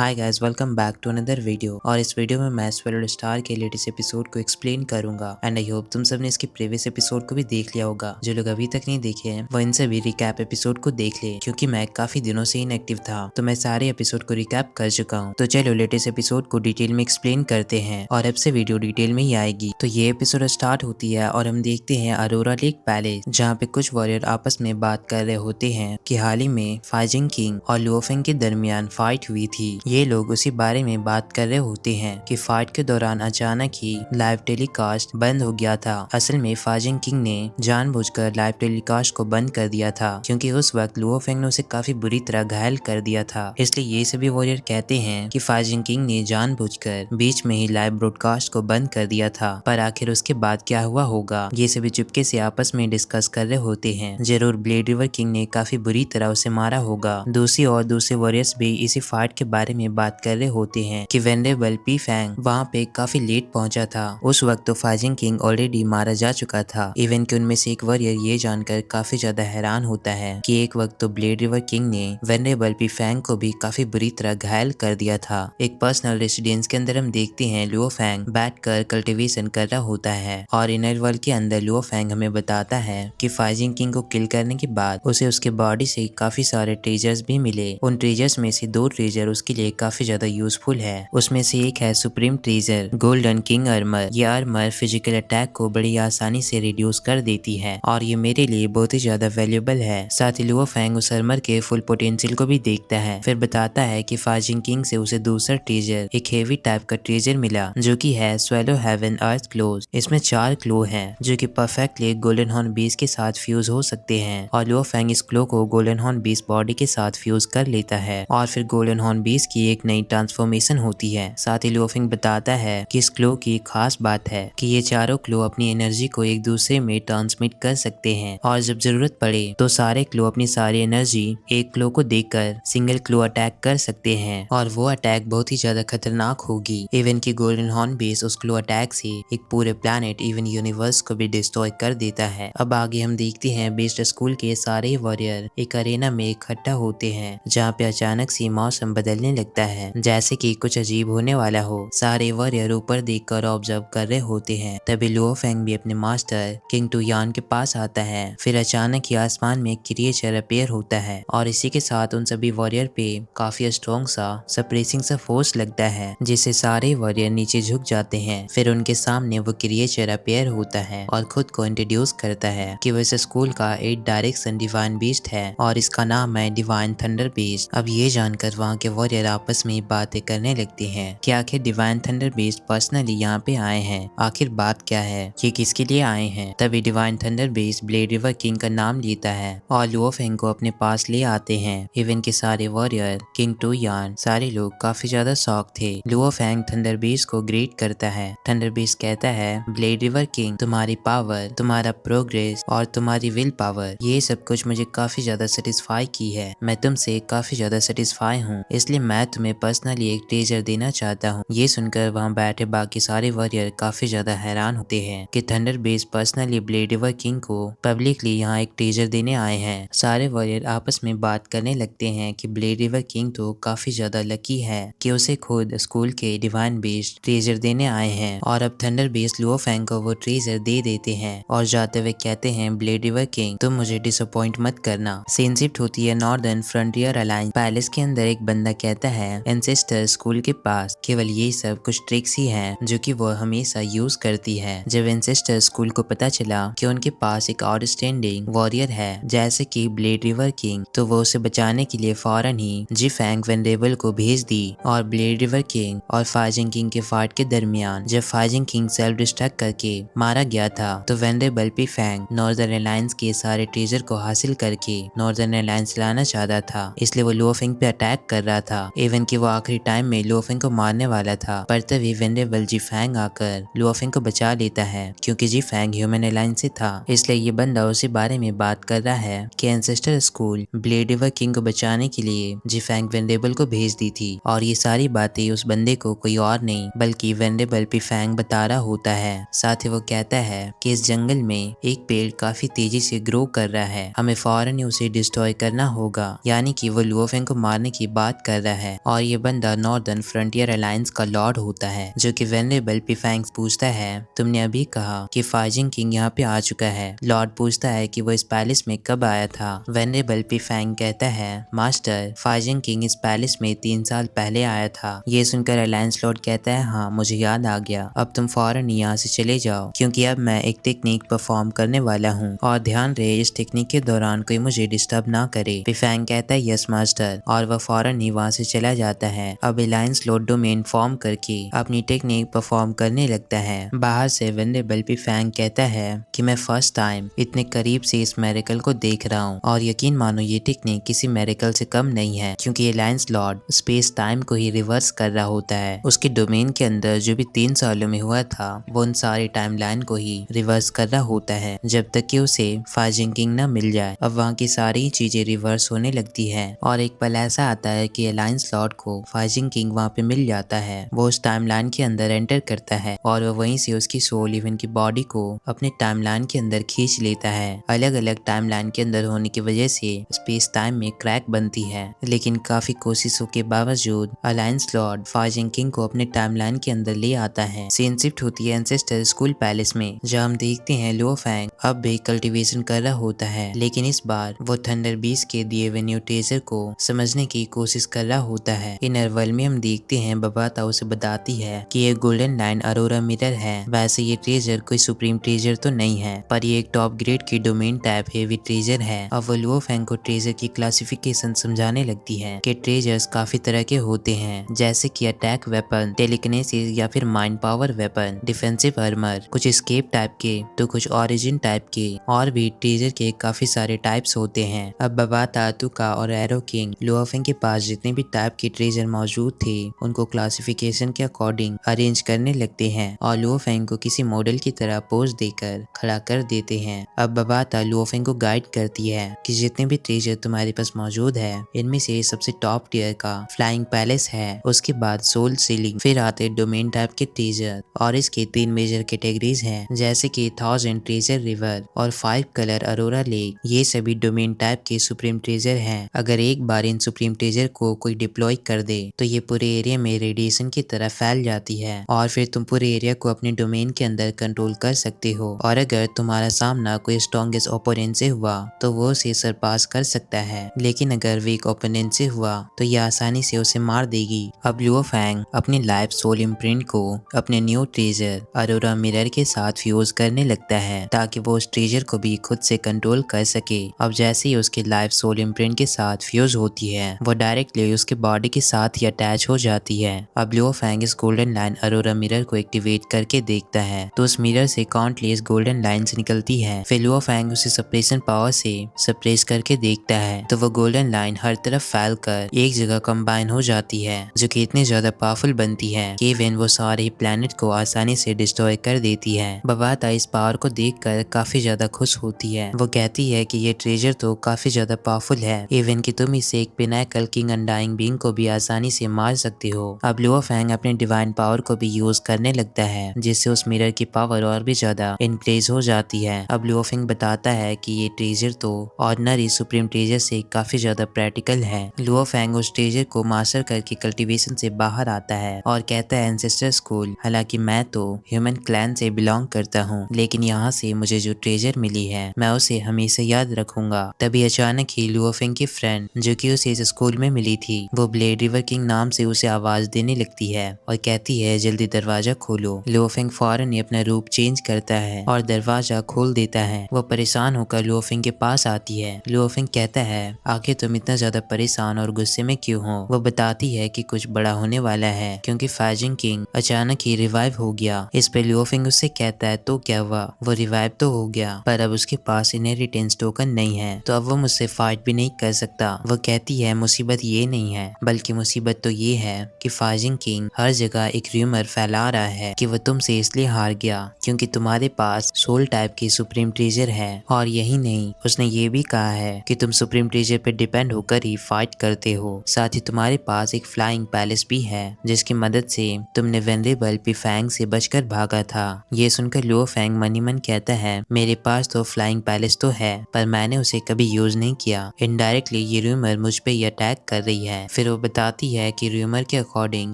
Hi guys, welcome back to another video. और इस video में मैं स्वेल्ड स्टार के लेटेस्ट एपिसोड को एक्सप्लेन करूंगा एंड आई होप तुम सबने इसके प्रीवियस एपिसोड को भी देख लिया होगा। जो लोग अभी तक नहीं देखे हैं वो इनसे भी रिकैप एपिसोड को देख ले, क्योंकि मैं काफी दिनों से इनएक्टिव था तो मैं सारे एपिसोड को रिकैप कर चुका हूँ। तो चलो लेटेस्ट एपिसोड को डिटेल में एक्सप्लेन करते हैं और अब से वीडियो डिटेल में ही आएगी। तो ये एपिसोड स्टार्ट होती है और हम देखते हैं अरोरा लेक पैलेस, जहाँ पे कुछ वॉरियर आपस में बात कर रहे होते हैं कि हाल ही में फाइजिंग किंग और लुओफेंग के दरमियान फाइट हुई थी। ये लोग उसी बारे में बात कर रहे होते हैं कि फाइट के दौरान अचानक ही लाइव टेलीकास्ट बंद हो गया था। असल में फाइजिंग किंग ने जानबूझकर लाइव टेलीकास्ट को बंद कर दिया था, क्योंकि उस वक्त लुओफेंग ने उसे काफी बुरी तरह घायल कर दिया था। इसलिए ये सभी वॉरियर कहते हैं कि फाइजिंग किंग ने जानबूझकर बीच में ही लाइव ब्रॉडकास्ट को बंद कर दिया था। पर आखिर उसके बाद क्या हुआ होगा, ये सभी चुपके से आपस में डिस्कस कर रहे होते हैं। जरूर ब्लेड रिवर किंग ने काफी बुरी तरह उसे मारा होगा। दूसरी और दूसरे वॉरियर्स भी इसी फाइट के बारे में बात कर रहे होते हैं कि वेंडेबल पी फैंग वहाँ पे काफी लेट पहुंचा था। उस वक्त तो फाइजिंग किंग ऑलरेडी मारा जा चुका था। इवन कि उनमें से एक वॉरियर ये जानकर काफी ज्यादा हैरान होता है कि एक वक्त तो ब्लेड रिवर किंग ने वेंडेबल पी फैंग को भी काफी बुरी तरह घायल कर दिया था। एक पर्सनल रेसिडेंस के अंदर हम देखते हैं लुओ फैंग बैठकर कल्टीवेशन कर रहा होता है और इनर वर्ल्ड के अंदर लुओ फैंग हमें बताता है कि फाइजिंग किंग को किल करने के बाद उसे उसके बॉडी से काफी सारे ट्रेजर्स भी मिले। उन ट्रेजर्स में से 2 ट्रेजर उसके लिए काफी ज्यादा यूजफुल है। उसमें से एक है supreme treasure golden king armour. ये आर्मर फिजिकल अटैक को बड़ी आसानी से रिड्यूस कर देती है और ये मेरे लिए बहुत ही ज्यादा वैल्यूएबल है। साथ ही लुओ फैंग उस आर्मर के फुल पोटेंशियल को भी देखता है। फिर बताता है कि फाइजिंग किंग से उसे दूसरा ट्रेजर एक हेवी टाइप का ट्रेजर मिला, जो कि है स्वेलो हेवन अर्थ क्लोज। इसमें 4 क्लो हैं जो कि परफेक्टली गोल्डन हॉर्न बीस्ट के साथ फ्यूज हो सकते हैं और लुओ फैंग इस क्लो को गोल्डन हॉर्न बीस्ट बॉडी के साथ फ्यूज कर लेता है और फिर गोल्डन हॉर्न बीस्ट की एक नई ट्रांसफॉर्मेशन होती है। साथ ही लुओ फैंग बताता है कि इस क्लो की खास बात है कि ये चारों क्लो अपनी एनर्जी को एक दूसरे में ट्रांसमिट कर सकते हैं और जब जरूरत पड़े तो सारे क्लो अपनी सारी एनर्जी एक क्लो को देकर सिंगल क्लो अटैक कर सकते हैं और वो अटैक बहुत ही ज्यादा खतरनाक होगी। इवन की गोल्डन हॉर्न बीस्ट उस क्लो अटैक से एक पूरे प्लैनेट इवन यूनिवर्स को भी डिस्ट्रॉय कर देता है। अब आगे हम देखते हैं बीस्ट स्कूल के सारे वॉरियर एक अरेना में इकट्ठा होते हैं, जहाँ पे अचानक से मौसम बदलने लगता है, जैसे कि कुछ अजीब होने वाला हो। सारे वॉरियर ऊपर देखकर ऑब्जर्व कर रहे होते हैं। तभी लुओ फैंग भी अपने मास्टर किंग टू यान के पास आता है। फिर अचानक ही आसमान में एक क्रिएचर अपीयर होता है और इसी के साथ उन सभी वॉरियर पे काफी स्ट्रॉन्ग सा सप्रेसिंग सा फोर्स लगता है, जिससे सारे वॉरियर नीचे झुक जाते हैं। फिर उनके सामने वो क्रिएचर अपीयर होता है और खुद को इंट्रोड्यूस करता है कि वो इस स्कूल का 8 डायरेक्शन डिवाइन बीस्ट है और इसका नाम है डिवाइन थंडर बीस्ट। अब ये जानकर वहाँ के वॉरियर आपस में बातें करने लगते हैं कि आखिर डिवाइन थंडर बीस्ट पर्सनली यहाँ पे आए हैं, आखिर बात क्या है, ये किसके लिए आए हैं। तभी divine thunder beast blade river king का नाम लेता है और लुओ फैंग को अपने पास ले आते हैं। इवन के सारे वॉरियर किंग टू यान सारे लोग काफी ज्यादा शॉक थे। लुओ फैंग थंडर बीस्ट को ग्रीट करता है। थंडर बीस्ट कहता है ब्लेड रिवर किंग, तुम्हारी पावर, तुम्हारा प्रोग्रेस और तुम्हारी विल पावर, ये सब कुछ मुझे काफी ज्यादा सेटिस्फाई की है। मैं तुमसे काफी ज्यादा सेटिस्फाई हूँ, इसलिए मैं तुम्हें पर्सनली एक ट्रेजर देना चाहता हूँ। ये सुनकर वहाँ बैठे बाकी सारे वॉरियर काफी ज्यादा हैरान होते हैं कि thunder beast personally blade river king को पब्लिकली यहाँ एक ट्रेजर देने आए हैं। सारे वॉरियर आपस में बात करने लगते हैं कि ब्लेड रिवर किंग तो काफी ज्यादा लकी है कि उसे खुद स्कूल के डिवाइन बीस्ट ट्रेजर देने आए हैं और अब थंडर बीस्ट लुओ फैंग को वो ट्रेजर दे देते हैं और जाते हुए कहते हैं ब्लेड रिवर किंग, तुम मुझे डिसअपॉइंट मत करना। सीन शिफ्ट होती है नॉर्दर्न फ्रंटियर अलायंस पैलेस के अंदर। एक बंदा कहता है एंसेस्टर स्कूल के पास केवल ये सब कुछ ट्रिक्स ही हैं जो कि वो हमेशा यूज करती है। जब एंसेस्टर स्कूल को पता चला कि उनके पास एक आउटस्टैंडिंग वॉरियर है जैसे कि ब्लेड रिवर किंग, तो वो उसे बचाने के लिए फौरन ही जी फैंग वेंडेबल को भेज दी और ब्लेड रिवर किंग और फाइजिंग किंग के फाइट के दरमियान जब फाइजिंग किंग सेल्फ डिस्ट्रैक्ट करके मारा गया था तो वेंडेबल पी फैंग नॉर्दर्न अलायंस के सारे ट्रेजर को हासिल करके नॉर्दर्न अलायंस लाना चाहता था, इसलिए वो लुओ फैंग पे अटैक कर रहा था। इवन कि वो आखिरी टाइम में लुओ फैंग को मारने वाला था, पर तभी वेंडेबल जी फैंग आकर लुओ फैंग को बचा लेता है, क्योंकि जी फैंग ह्यूमन अलायंस से था। इसलिए ये बंदा उसी बारे में बात कर रहा है कि ancestor school blade river king को बचाने के लिए जी फैंग वेंडेबल को भेज दी थी और ये सारी बातें उस बंदे को कोई और नहीं बल्कि वेंडेबल पी फैंग बता रहा होता है। साथ ही वो कहता है कि इस जंगल में एक पेड़ काफी तेजी से ग्रो कर रहा है, हमें फौरन ही उसे डिस्ट्रॉय करना होगा, यानी कि वो लुओ फैंग को मारने की बात कर रहा है। है और ये बंदा नॉर्दर्न फ्रंटियर अलायंस का लॉर्ड होता है, जो कि वेनरेबल पिफैंग पूछता है, तुमने अभी कहा कि फाइजिंग किंग यहाँ पे आ चुका है। लॉर्ड पूछता है कि वो इस पैलेस में कब आया था। वेनरेबल पिफैंग कहता है, मास्टर, फाइजिंग किंग इस पैलेस में 3 साल पहले आया था। ये सुनकर अलायंस लॉर्ड कहता है, हाँ मुझे याद आ गया, अब तुम फौरन यहाँ से चले जाओ क्योंकि अब मैं एक टेक्निक परफॉर्म करने वाला हूँ और ध्यान रहे इस टेक्निक के दौरान कोई मुझे डिस्टर्ब ना करे। पिफैंग कहता है, यस मास्टर, और वह फौरन ही वहाँ से चला जाता है। अब अलायंस लॉर्ड डोमेन फॉर्म करके अपनी टेक्निक परफॉर्म करने लगता है। बाहर से वेनरेबल पिफैंग कहता है कि मैं फर्स्ट टाइम इतने करीब से इस मेरेकल को देख रहा हूँ और यकीन मानो ये टेक्निक किसी मेरेकल से कम नहीं है क्योंकि अलायंस लॉर्ड स्पेस टाइम को ही रिवर्स कर रहा होता है। उसके डोमेन के अंदर जो भी 3 सालों में हुआ था वो उन सारी टाइमलाइन को ही रिवर्स कर रहा होता है जब तक कि उसे फाइजिंग किंग न मिल जाए। अब वहाँ की सारी चीजें रिवर्स होने लगती है और एक पल ऐसा आता है कि अलायंस लॉर्ड को फाइजिंग किंग वहाँ पे मिल जाता है। वो उस टाइमलाइन के अंदर एंटर करता है और वो वहीं से उसकी सोल इवन की बॉडी को अपने टाइमलाइन के अंदर खींच लेता है। अलग अलग टाइमलाइन के अंदर होने की वजह से स्पेस टाइम में क्रैक बनती है, लेकिन काफी कोशिशों के बावजूद अलायंस लॉर्ड फाइजिंग किंग को अपने टाइमलाइन के अंदर ले आता है। सीन शिफ्ट होती है एंसेस्टर स्कूल पैलेस में, जहाँ हम देखते हैं लुओ फैंग अब भी कल्टीवेशन कर रहा होता है, लेकिन इस बार वो थंडर बीस्ट के दिए हुए न्यू ट्रेजर को समझने की कोशिश कर रहा होता है। इनर वर्ल्ड में हम देखते हैं बबाता उसे बताती है कि ये गोल्डन लाइन अरोरा मिरर है। वैसे ये ट्रेजर कोई सुप्रीम ट्रेजर तो नहीं है, पर ये एक टॉप ग्रेड की डोमेन टाइप हेवी ट्रेजर है। अब वो लुओ फैंग को ट्रेजर की क्लासिफिकेशन समझाने लगती है कि ट्रेजर्स काफी तरह के होते हैं, जैसे कि अटैक वेपन, टेलीकिनेसिस या फिर mind power weapon, defensive armour, कुछ एस्केप टाइप के तो कुछ ओरिजिन टाइप के, और भी ट्रेजर के काफी सारे टाइप्स होते हैं। अब बबाता, तुका और एरो किंग लुओ फैंग के पास जितने भी टाइप के ट्रेजर मौजूद थे उनको क्लासिफिकेशन के अकॉर्डिंग अरेंज करने लगते हैं और लुओ फैंग को किसी मॉडल की तरह पोज देकर खड़ा कर देते हैं। अब बबाता लुओ फैंग को गाइड करती है कि जितने भी ट्रेजर तुम्हारे पास मौजूद है इनमें से सबसे टॉप टियर का फ्लाइंग पैलेस है, उसके बाद सोल सीलिंग, फिर आते डोमेन टाइप के ट्रेजर और इसके 3 मेजर कैटेगरीज हैं, जैसे कि 1000 ट्रेजर रिवर और 5 कलर अरोरा लेक। ये सभी डोमेन टाइप के सुप्रीम ट्रेजर हैं। अगर एक बार इन सुप्रीम ट्रेजर को कोई डिप्लॉय कर दे तो ये पूरे एरिया में रेडिएशन की तरह फैल जाती है और फिर तुम पूरे एरिया को अपने डोमेन के अंदर कंट्रोल कर सकते हो। और अगर तुम्हारा सामना कोई स्ट्रॉन्गेस्ट ओपोनेंट से हुआ तो वो उसे सरपास कर सकता है, लेकिन अगर वीक ओपोनेंट से हुआ तो ये आसानी से उसे मार देगी। अब लुओ फैंग अपनी लाइफ सोल इम्प्रिंट को अपने न्यू ट्रेजर अरोरा मिरर के साथ फ्यूज करने लगता है ताकि वो उस ट्रेजर को भी खुद से कंट्रोल कर सके। अब जैसे ही उसकी लाइफ सोल इम्प्रिंट के साथ फ्यूज होती है वो डायरेक्टली उसके बॉडी के साथ ही अटैच हो जाती है। अब लुओ फैंग इस गोल्डन लाइन अरोरा मिरर को एक्टिवेट करके देखता है तो उस मिरर से काउंटलेस गोल्डन लाइंस निकलती है। फिर लुओ फैंग उसे सप्रेशन पावर से सप्रेस करके देखता है तो वो गोल्डन लाइन हर तरफ फैल कर एक जगह कंबाइन हो जाती है, जो कि इतनी ज्यादा पावरफुल बनती है कि इवन वो सारे प्लेनेट को आसानी से डिस्ट्रॉय कर देती है। बबाता इस पावर को देखकर काफी ज्यादा खुश होती है। वो कहती है कि ये ट्रेजर तो काफी ज्यादा पावरफुल है, इवन कि तुम इसे एक पिनाकल किंग अनडाइंग बीइंग को भी आसानी से मार सकते हो। अब लुओ फैंग अपने डिवाइन पावर को भी यूज करने लगता है जिससे उस मिरर की पावर और भी ज्यादा इंक्रीज हो जाती है। अब लुओ फैंग बताता है कि ये ट्रेजर तो ऑर्डिनरी सुप्रीम ट्रेजर से काफी ज्यादा प्रैक्टिकल है। लुओ फैंग उस ट्रेजर को मास्टर करके कल्टीवेशन से बाहर आता है और कहता है, एंसेस्टर स्कूल, हालांकि मैं तो ह्यूमन क्लैन से बिलोंग करता हूँ, लेकिन यहाँ से मुझे जो ट्रेजर मिली है मैं उसे हमेशा याद रखूंगा। तभी अचानक ही लुओ फैंग की फ्रेंड जो कि उसे इस स्कूल में मिली थी वो ब्लेड रिवर किंग नाम से उसे आवाज देने लगती है और कहती है, जल्दी दरवाजा खोलो। लुओ फैंग फौरन ही अपना रूप चेंज करता है और दरवाजा खोल देता है। वो परेशान होकर लुओ फैंग के पास आती है। लुओ फैंग कहता है, आखिर तुम इतना ज्यादा परेशान और गुस्से में क्यों हो? वो बताती है कि कुछ बड़ा होने वाला है क्योंकि फाइजिंग किंग अचानक ही रिवाइव हो गया। इस पे लुओ फैंग उससे कहता है, तो क्या हुआ? वो रिवाइव तो हो गया पर अब उसके पास इनहेरिटेंस टोकन नहीं है तो अब वो मुझसे फाइट भी नहीं कर सकता। वो कहती है, मुसीबत ये नहीं है बल्कि मुसीबत तो ये है कि फाइजिंग किंग हर जगह एक र्यूमर फैला रहा है कि वो तुमसे इसलिए हार गया क्योंकि तुम्हारे पास सोल टाइप की सुप्रीम ट्रेजर है। और यही नहीं, उसने ये भी कहा है कि तुम सुप्रीम ट्रेजर पे डिपेंड होकर ही फाइट करते हो। साथ ही तुम्हारे पास एक फ्लाइंग पैलेस भी है जिसकी मदद से तुमने वेनरेबल पिफैंग से बचकर भागा था। ये सुनकर लुओ फैंग मन ही मन कहता है, मेरे पास तो फ्लाइंग पैलेस तो है पर मैंने उसे कभी यूज नहीं किया। इनडायरेक्टली ये रूमर मुझ पे ही अटैक कर रही है। फिर वो बताती है कि रूमर के अकॉर्डिंग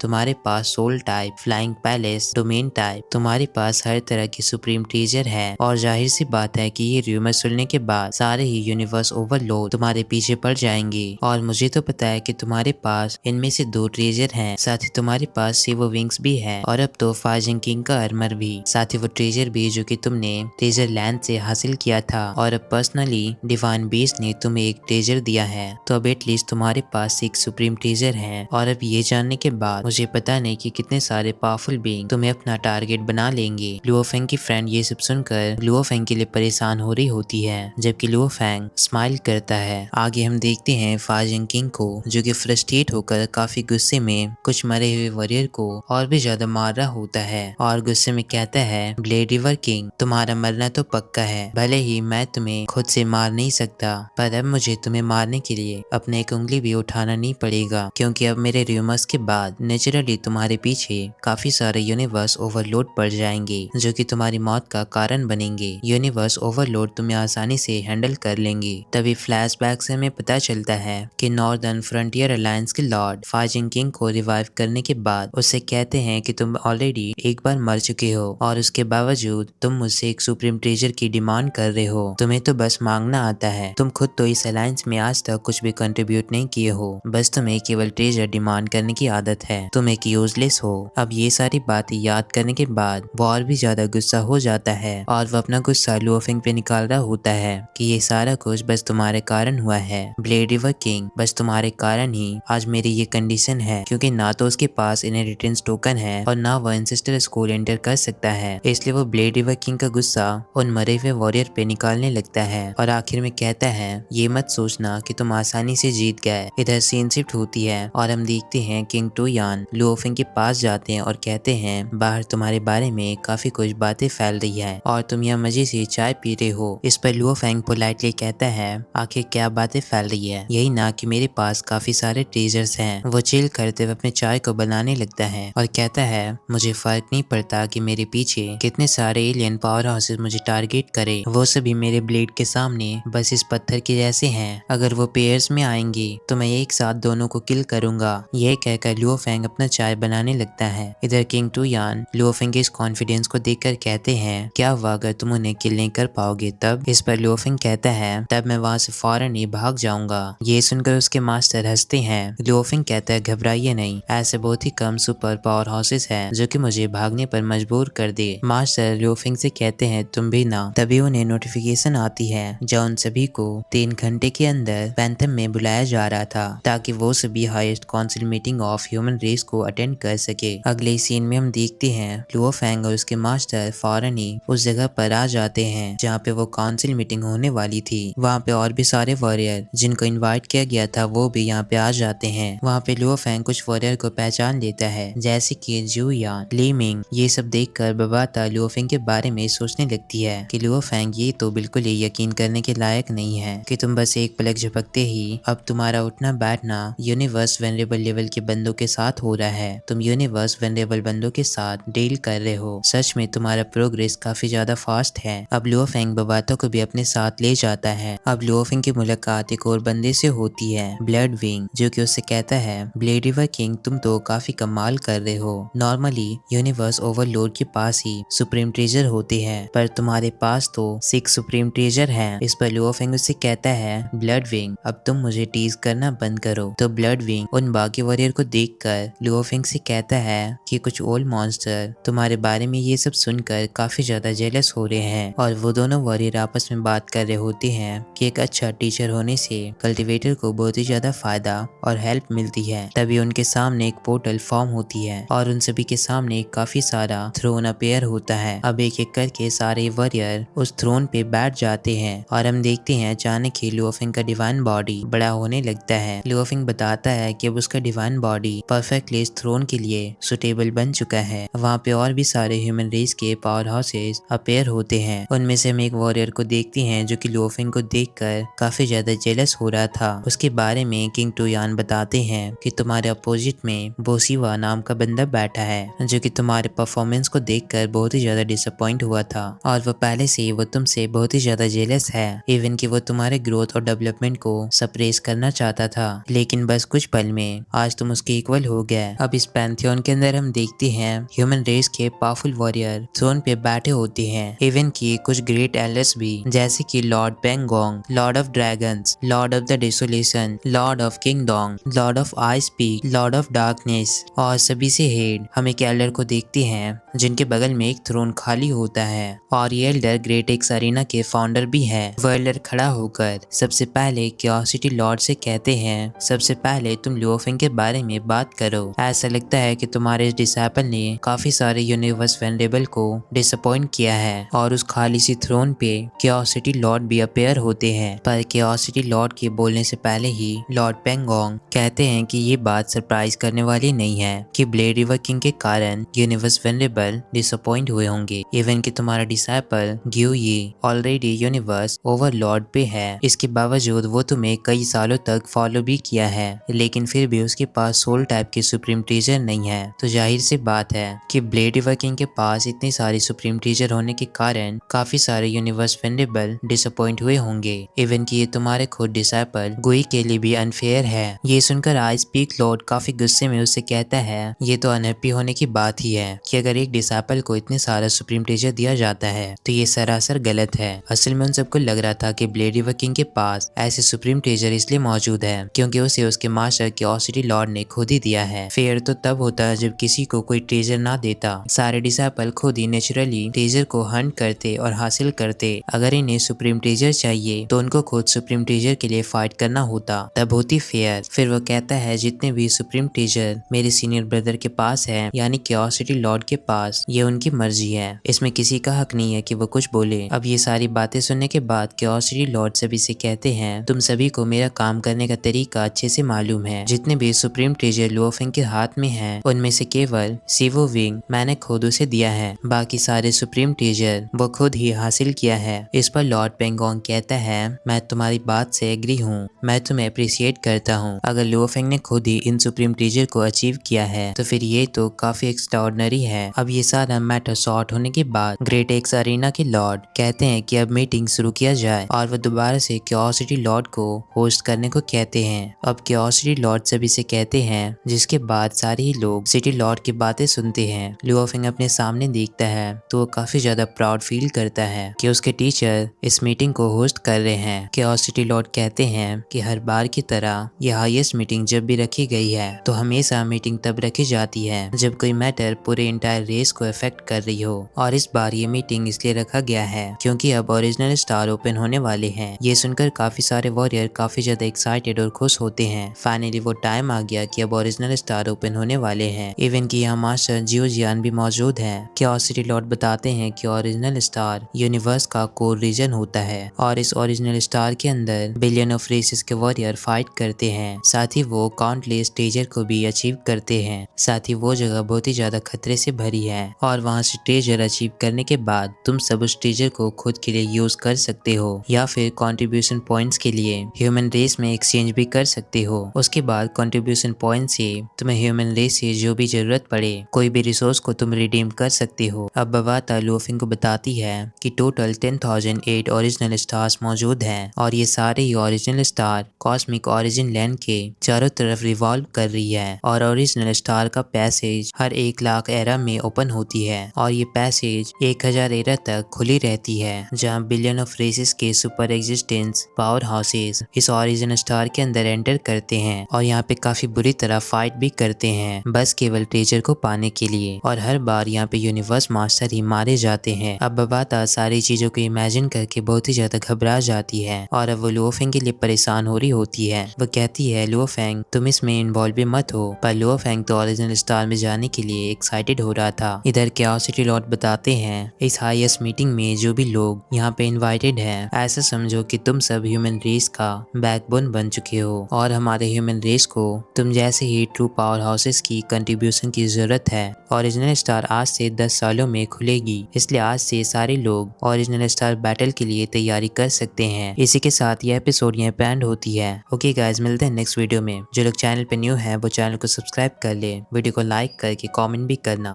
तुम्हारे पास soul type, flying palace, domain type, तुम्हारे पास हर तरह की सुप्रीम ट्रेजर है। और जाहिर सी बात है कि ये रूमर सुनने के बाद सारे ही यूनिवर्स ओवरलोड तुम्हारे पीछे पड़ जाएंगे। और मुझे तो पता है कि तुम्हारे पास इनमें से 2 ट्रेजर हैं, साथ ही तुम्हारे पास सिवो विंग्स भी है और अब तो फाजिंग किंग का आर्मर भी, साथ ही वो ट्रेजर भी जो कि तुमने ट्रेजर लैंड से हासिल किया था। और अब पर्सनली डिवाइन बीस्ट ने तुम्हें एक ट्रेजर दिया है, तो अब एटलीस्ट तुम्हारे पास 6 सुप्रीम ट्रेजर हैं। और अब ये जानने के बाद मुझे पता नहीं कि कितने सारे पावरफुल बीइंग तुम्हें अपना टारगेट बना लेंगे। लुओफेंग की फ्रेंड ये सब सुनकर लुओफेंग के लिए परेशान हो रही होती है, जबकि लुओफेंग स्माइल करता है। आगे हम देखते हैं फाजिंग किंग को, जो कि फ्रस्ट्रेट होकर काफी गुस्से में कुछ मरे हुए वॉरियर को और भी ज्यादा मार रहा होता है और गुस्से में कहता है, ब्लेड रिवर किंग तुम्हारा मरना तो पक्का है, भले ही मैं तुम्हें खुद से मार नहीं सकता, पर अब मुझे तुम्हें मारने के लिए अपने एक उंगली भी उठाना नहीं पड़ेगा, क्योंकि अब मेरे रूमर्स के बाद नेचुरली तुम्हारे पीछे काफी सारे यूनिवर्स ओवरलोड पड़ जाएंगे, जो कि तुम्हारी मौत का कारण बनेंगे। यूनिवर्स ओवरलोड तुम्हें आसानी से हैंडल कर लेंगे। तभी फ्लैशबैक से हमें पता चलता है कि नॉर्दर्न फ्रंटियर अलायंस के लॉर्ड फाजिंग किंग को रिवाइव करने के बाद उससे कहते हैं कि तुम ऑलरेडी एक बार मर चुके हो और उसके बावजूद तुम मुझसे एक सुप्रीम ट्रेजर की डिमांड कर रहे हो। तुम्हें तो बस मांगना आता है, तुम खुद तो इस अलायंस में आज तक कुछ भी कंट्रीब्यूट नहीं किए हो, बस तुम्हें केवल ट्रेजर डिमांड करने की आदत है, तुम एक यूजलेस हो। अब ये सारी बातें याद करने के बाद वो और भी ज्यादा गुस्सा हो जाता है और वो अपना गुस्सा लुओफेंग पे निकाल रहा होता है कि ये सारा कुछ बस तुम्हारे कारण हुआ है ब्लेड रिवर किंग, बस तुम्हारे कारण ही आज मेरी ये कंडीशन है, क्योंकि ना तो उसके पास इनहेरिटेंस टोकन है और ना वो एंसेस्टर स्कूल एंटर कर सकता है। इसलिए वो ब्लेड रिवर किंग का गुस्सा उन मरे हुए वॉरियर पे निकालने लगता है और आखिर में कहता है, ये मत सोचना कि तुम आसानी से जीत गए। इधर सीन शिफ्ट होती है और हम देखते हैं किंग टोयान लुओफेंग के पास जाते हैं और कहते हैं, बाहर तुम्हारे बारे में काफी कुछ बातें फैल रही है और तुम यहाँ मजे से चाय पी रहे हो। इस पर लुओफेंग पोलाइटली कहता है, आखिर क्या बातें फैल रही है, यही ना कि मेरे पास काफी सारे ट्रेजर्स हैं। वो चिल करते हुए अपने चाय को बनाने लगता है और कहता है, मुझे फर्क नहीं पड़ता कि मेरे पीछे कितने सारे एलियन पावर हाउसेस मुझे टारगेट करे, वो सभी मेरे ब्लेड के सामने बस इस पत्थर के जैसे हैं। अगर वो पेयर्स में आएंगे तो मैं एक साथ दोनों को किल करूंगा। यह कहकर लुओफेंग अपना चाय बनाने लगता है। इधर किंग टोयान लुओफेंग के इस कॉन्फिडेंस को देखकर कहते हैं, क्या हुआ अगर तुम उन्हें किल नहीं कर पाओगे तब? इस पर लुओफेंग कहता है, तब मैं वहां से फौरन ही भाग जाऊंगा। ये सुनकर उसके मास्टर हंसते हैं। लुओफेंग कहता है, घबराइए नहीं, ऐसे बहुत ही कम सुपर पावर हाउसेस हैं जो कि मुझे भागने पर मजबूर कर दे। मास्टर लुओफेंग से कहते हैं, तुम भी ना। तभी उन्हें नोटिफिकेशन आती है जो उन सभी को 3 घंटे के अंदर पैंथम में बुलाया जा रहा था ताकि वो सभी highest council meeting of human race को अटेंड कर सके। अगले सीन में हम देखते हैं लुओफेंग और उसके मास्टर फौरन ही उस जगह पर आ जाते हैं जहाँ पे वो काउंसिल मीटिंग होने वाली थी। वहाँ पे और भी सारे वॉरियर जिनको इनवाइट किया गया था वो भी यहाँ पे आ जाते हैं। वहाँ पे लुओफेंग कुछ वॉरियर को पहचान लेता है, जैसे कि जुयान, लीमिंग। ये सब देखकर बबाता लुओफेंग के बारे में सोचने लगती है कि लुओफेंग ये तो बिल्कुल ही यकीन करने के लायक नहीं है कि तुम बस एक पलक झपकते ही अब तुम्हारा उठना बैठना यूनिवर्स वेनरेबल लेवल के बंदों के साथ हो रहा है। तुम यूनिवर्स वेनरेबल बंदों के साथ डील कर रहे हो। सच में तुम्हारा प्रोग्रेस काफी ज्यादा फास्ट है। अब लुओफेंग बबाता को भी अपने साथ ले जाता है। अब लुओफेंग की मुलाकात एक और बंदे से होती है, ब्लड विंग, जो कि उससे कहता है, ब्लेड रिवर किंग तुम तो काफी कमाल कर रहे हो। नॉर्मली यूनिवर्स ओवरलोड के पास ही सुप्रीम ट्रेजर होते हैं, पर तुम्हारे पास तो 6 सुप्रीम ट्रेजर हैं। इस पर लुओफेंग उससे कहता है, ब्लड विंग अब तुम मुझे टीज करना बंद करो। तो ब्लड विंग उन बाकी वॉरियर को देखकर लुओफेंग से कहता है कि कुछ ओल्ड मॉन्स्टर तुम्हारे बारे में ये सब सुनकर काफी ज्यादा जेलस हो रहे हैं। और वो दोनों वॉरियर आपस में बात कर रहे होते हैं कि एक अच्छा टीचर होने से कल्टीवेटर को बहुत ही ज्यादा फायदा और हेल्प मिलती है। तभी उनके सामने एक पोर्टल फॉर्म होती है और उन सभी के सामने काफी सारा थ्रोन अपेयर होता है। अब एक एक करके सारे वॉरियर उस थ्रोन पे बैठ जाते हैं और हम देखते हैं अचानक ही लुओफेंग का डिवाइन बॉडी बड़ा होने लगता है। लुओफेंग बताता है कि अब उसका डिवाइन बॉडी परफेक्टली इस थ्रोन के लिए सुटेबल बन चुका है। वहाँ पे और भी सारे ह्यूमन रेस के पावर हाउसेस अपेयर होते हैं। उनमें से हम एक वॉरियर को देखते हैं जो कि लुओफेंग को देखकर काफी ज्यादा जेलस हो रहा था। उसके बारे में किंग टोयान बताते हैं कि तुम्हारे अपोजिट में बोसीवा नाम का बंदा बैठा है जो कि तुम्हारे परफॉर्मेंस को देखकर बहुत ही ज्यादा डिसअपॉइंट हुआ था और वो पहले से वो तुमसे बहुत ही ज्यादा जेलस है। इवन कि वो तुम्हारे ग्रोथ और डेवलपमेंट को सप्रेस करना चाहता था, लेकिन बस कुछ पल में आज तुम उसके इक्वल हो गए। अब इस पैंथियन के अंदर हम देखते हैं ह्यूमन रेस के पावरफुल वॉरियर थ्रोन पे बैठे होते हैं। इवन की कुछ ग्रेट एल्डर्स भी, जैसे कि लॉर्ड पेंगोंग, lord of dragons, lord of the desolation, lord of किंगडोंग, lord of ice peak, lord of darkness और सभी से हेड हम एक एल्डर को देखते हैं जिनके बगल में एक थ्रोन खाली होता है और ये एल्डर ग्रेट एक्स अरीना के फाउंडर भी है। वो एल्डर खड़ा होकर सबसे पहले क्यूरियोसिटी लॉर्ड से कहते हैं, सबसे पहले तुम ल्यूफेंग के बारे में बात करो। ऐसा लगता है कि तुम्हारे डिसाइपल ने काफी सारे यूनिवर्स वेंडेबल को डिसअपॉइंट किया है और उस खाली सी थ्रोन पे क्यूरियोसिटी लॉर्ड भी अपेयर होते हैं। पर क्यूरियोसिटी लॉर्ड के बोलने से पहले ही लॉर्ड पेंगोंग कहते हैं कि ये बात सरप्राइज करने वाली नहीं है कि ब्लेड रिवर किंग के कारण यूनिवर्स वेंडेबल डिसअपॉइंट हुए होंगे। इवन कि तुम्हारा डिसाइपल ग्यू ये ऑलरेडी यूनिवर्स ओवरलॉर्ड पे है। इसके बावजूद वो तुम्हें कई सालों तक फॉलो भी किया है, लेकिन फिर भी उसके पास सोल टाइप की सुप्रीम टीचर नहीं है। तो जाहिर सी बात है कि ब्लेड रिवर किंग के पास इतनी सारी सुप्रीम टीचर होने के कारण काफी सारे यूनिवर्स वेंडेबल डिसअपॉइंट हुए होंगे। इवन कि ये तुम्हारे खुद डिसाइपल गुई के लिए भी अनफेयर है। ये सुनकर आइस पीक लॉर्ड काफी गुस्से में उससे कहता है, ये तो अनहैप्पी होने की बात ही है कि अगर एक डिसाइपल को इतने सारा सुप्रीम टीचर दिया जाता है तो ये सरासर गलत है। असल में उन सबको लग रहा था कि ब्लेड रिवर किंग के पास ऐसे सुप्रीम टीचर इसलिए मौजूद है क्योंकि उसे उसके मास्टर क्यूरियोसिटी लॉर्ड ने खुद ही दिया है। फेयर तो तब होता जब किसी को कोई टीचर ना देता। सारे डिसाइपल खुद ही नेचुरली टीचर को हंट करते और हासिल करते। अगर इन्हें सुप्रीम टीचर चाहिए तो उनको खुद सुप्रीम टीचर के लिए फाइट करना होता, तब होती फेयर। फिर वो कहता है, जितने भी सुप्रीम टीचर मेरे सीनियर ब्रदर के पास है, यानी क्यूरियोसिटी लॉर्ड के पास, ये उनकी मर्जी है, इसमें किसी का हक नहीं है कि वो कुछ बोले। अब ये सारी बातें सुनने के बाद क्यूरियोसिटी लॉर्ड सभी से कहते हैं, तुम सभी को मेरा काम करने का तरीका अच्छे से मालूम है। जितने भी सुप्रीम टीचर ल्यूफेंग के हाथ में हैं, उनमें से केवल सिवो विंग मैंने खुद उसे दिया है, बाकी सारे सुप्रीम टीचर वो खुद ही हासिल किया है। इस पर लॉर्ड पेंगोंग कहता है, मैं तुम्हारी बात से एग्री हूँ, मैं तुम्हें अप्रिशिएट करता हूँ। अगर ल्यूफेंग ने खुद ही इन सुप्रीम टीचर को अचीव किया है तो फिर ये तो काफी एक्स्ट्राऑर्डिनरी है। अब ये सारा मैटर सॉर्ट होने के बाद ग्रेट एक्स अरीना के लॉर्ड कहते हैं कि अब मीटिंग शुरू किया जाए और वो दोबारा से क्यूरियोसिटी लॉर्ड को होस्ट करने को कहते हैं। अब क्यूरियोसिटी लॉर्ड सभी से कहते हैं, जिसके बाद सारे ही लोग सिटी लॉर्ड की बातें सुनते हैं। ल्यूफेंग अपने सामने देखता है तो वो काफी ज्यादा प्राउड फील करता है कि उसके टीचर इस मीटिंग को होस्ट कर रहे हैं। क्यूरियोसिटी लॉर्ड कहते हैं कि हर बार की तरह ये हाईएस्ट मीटिंग जब भी रखी गई है तो हमेशा मीटिंग तब रखी जाती है जब कोई मैटर पूरे इंटायर रेस को अफेक्ट कर रही हो, और इस बार ये मीटिंग इसलिए रखा गया है क्योंकि अब ओरिजिनल स्टार ओपन होने वाले हैं। ये सुनकर काफी सारे वॉरियर काफी ज्यादा एक्साइटेड और खुश होते हैं। फाइनली वो टाइम आ गया कि अब ओरिजिनल स्टार ओपन होने वाले हैं। इवन की यहाँ मास्टर जियो जियान भी मौजूद है। क्यूरियोसिटी लॉर्ड बताते हैं कि ओरिजिनल स्टार यूनिवर्स का कोर रीजन होता है और इस ओरिजिनल स्टार के अंदर बिलियन ऑफ रेसेस के वॉरियर फाइट करते हैं। साथ ही वो काउंटलेस टीचर को भी अचीव करते हैं। साथ ही वो जगह बहुत ही ज्यादा खतरे से भरी है और वहाँ से टीचर अचीव करने के बाद तुम सब उस टीचर को खुद के लिए यूज कर सकते हो या फिर कंट्रीब्यूशन पॉइंट्स के लिए ह्यूमन रेस में एक्सचेंज भी कर सकते हो। उसके बाद कंट्रीब्यूशन पॉइंट से तुम्हें ह्यूमन रेस से जो भी जरूरत पड़े कोई भी रिसोर्स को तुम रिडीम कर सकते हो। अब बवाता ल्यूफेंग को बताती है कि टोटल 10,008 ओरिजिनल स्टार्स मौजूद हैं और ये सारे ही original star cosmic origin land के चारों तरफ रिवॉल्व कर रही है और ओरिजिनल स्टार का पैसेज हर 1,00,000 एरा में ओपन होती है और ये पैसेज 1,000 एरा तक खुली रहती है, जहाँ बिलियन ऑफ रेसेस के सुपर एग्जिस्टेंस पावर हाउसेस इस ओरिजिनल स्टार के अंदर एंटर करते हैं और यहाँ पे काफी बुरी तरह फाइट भी करते हैं, बस केवल ट्रेजर को पाने के लिए। और हर बार यहाँ पे यूनिवर्स मास्टर ही मारे जाते हैं। अब बबाता सारी चीजों को इमेजिन करके बहुत ही ज्यादा घबरा जाती है और अब वो ल्यूफेंग के लिए परेशान हो रही होती है। वो कहती है, ल्यूफेंग तुम इसमें इन्वॉल्व भी मत हो। पर ल्यूफेंग तो ओरिजिनल स्टार में जाने के लिए एक्साइटेड हो रहा था। इधर क्यूरियोसिटी लॉर्ड बताते हैं, इस हाईएस्ट मीटिंग में जो भी लोग यहाँ पे इनवाइटेड हैं, ऐसा समझो कि तुम सब ह्यूमन रेस का बैकबोन बन चुके हो और हमारे ह्यूमन रेस को तुम जैसे ही ट्रू पावर हाउसेस की कंट्रीब्यूशन की जरूरत है। ओरिजिनल स्टार आज से 10 सालों में खुलेगी, इसलिए आज से सारे लोग ओरिजिनल स्टार बैटल के लिए तैयारी कर सकते हैं। इसी के साथ यह एपिसोड यहाँ पे एंड होती है। ओके गाइस, मिलते हैं नेक्स्ट वीडियो में। जो लोग चैनल पे न्यू है वो चैनल को सब्सक्राइब कर ले, वीडियो को लाइक करके कमेंट भी करना।